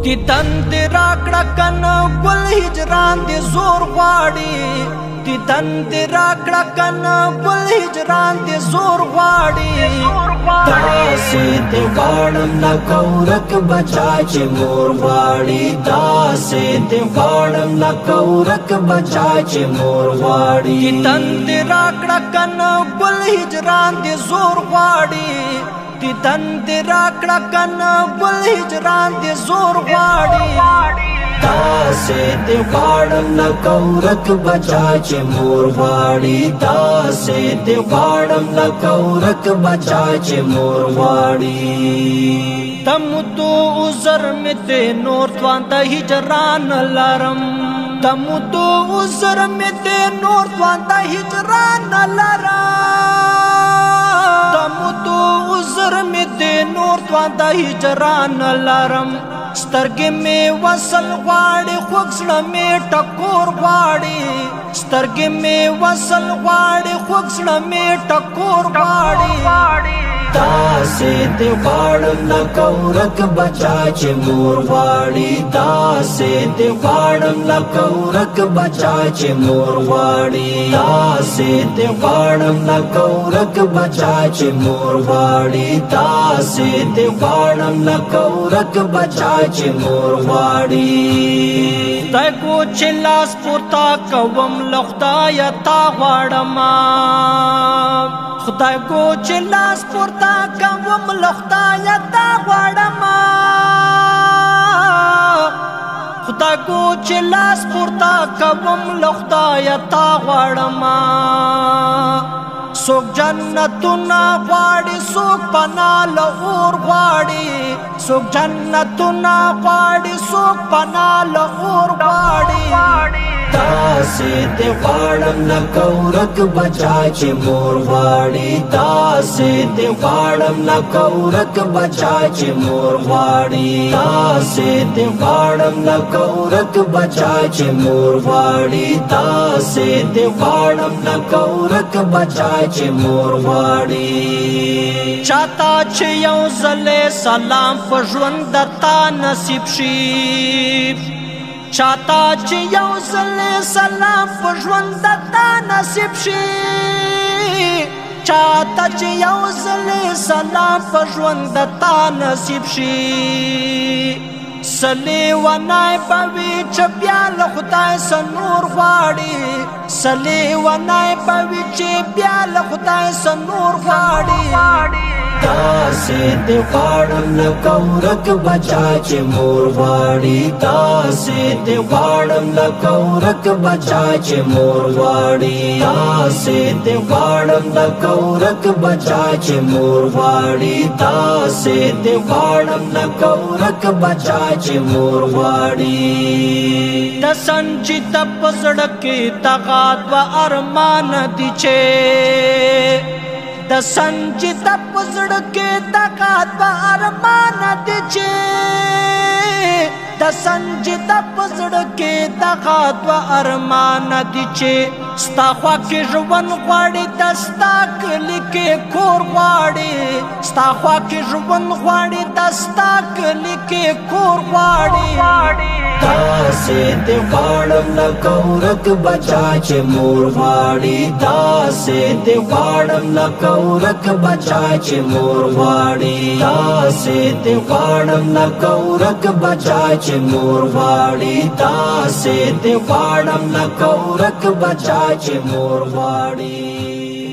دیدن دی راکړه کنه ګل هجران دی زور غواړي دیدن دی راکړه کنه ګل هجران دی زور غواړي داسې دی غواړم لکه ورک بچا چې مور غواړي داسې دی غواړم لکه ورک بچا چې مور غواړي دیدن دی راکړه کنه ګل هجران دی زور غواړي دیدن دی راکړه کنه ګل هجران دی زور غواړي داسې دی غواړم لکه ورک بچا چې مور غواړي داسې دی غواړم لکه ورک بچا چې مور غواړي تمدو عذر مې دی نور توان د هجران لرم تمدو عذر مې دی نور توان د هجران لرم تمدو عذر مې دی نور توان د هجران لرم سترګې مې وصل غواړي خوږ زړه مې ټکور غواړي سترګې مې وصل غواړي خوږ زړه مې ټکور غواړي داسې دی غواړم لکه ورک بچا چې مور غواړي داسې دی غواړم لکه ورک بچا چې مور غواړي داسې دی غواړم لکه ورک بچا چې مور غواړي داسې دی غواړم لکه ورک بچا چې مور غواړي خدای کو چې لاس پورته کوم له خدایه تا غواړم خدای کو چې لاس پورته کوم له خدایه تا غواړم خدای کو چې لاس پورته کوم له خدایه تا غواړم څوک جنتونه غواړي څوک پناه له اور غواړي څوک جنتونه غواړي څوک پناه له اور غواړي داسې دی غواړم لکه ورک بچا چې مور غواړي داسې دی غواړم لکه ورک بچا چې مور غواړي داسې دی غواړم لکه ورک بچا چې مور غواړي داسې دی غواړم لکه ورک بچا چې مور غواړي چاته چې یو ځلې سلام په ژوند درته نصیب شي چاته چې یو ځلې سلام په ژوند درته نصیب شي چاته چې یو ځلې سلام په ژوند درته نصیب شي سلی ونای پوي چې بیا له خدای څخه نور غواړي سلی ونای پوي چې بیا له خدای څخه نور غواړي داسې دی غواړم لکه ورک بچا چې مور غواړي داسې دی غواړم لکه ورک بچا چې مور غواړي داسې دی غواړم لکه ورک بچا چې مور غواړي داسې دی غواړم لکه ورک بچا چې مور غواړي د سنجید په زړه کې دغه دوه ارمان دي چې د سنجید په زړه کې دغه دوه ارمان دي چې د سنجید په زړه کې دغه دوه ارمان دي چې ستا خوا کې ژوند غواړي د ستا کلي کې کور غواړي ستا خوا کې ژوند غواړي د ستا کلي کې کور غواړي داسې دی غواړم لکه ورک بچا چې مور غواړي داسې دی غواړم لکه ورک بچا چې مور غواړي داسې دی غواړم لکه ورک بچا چې مور غواړي داسې دی غواړم لکه ورک بچا چې مور غواړي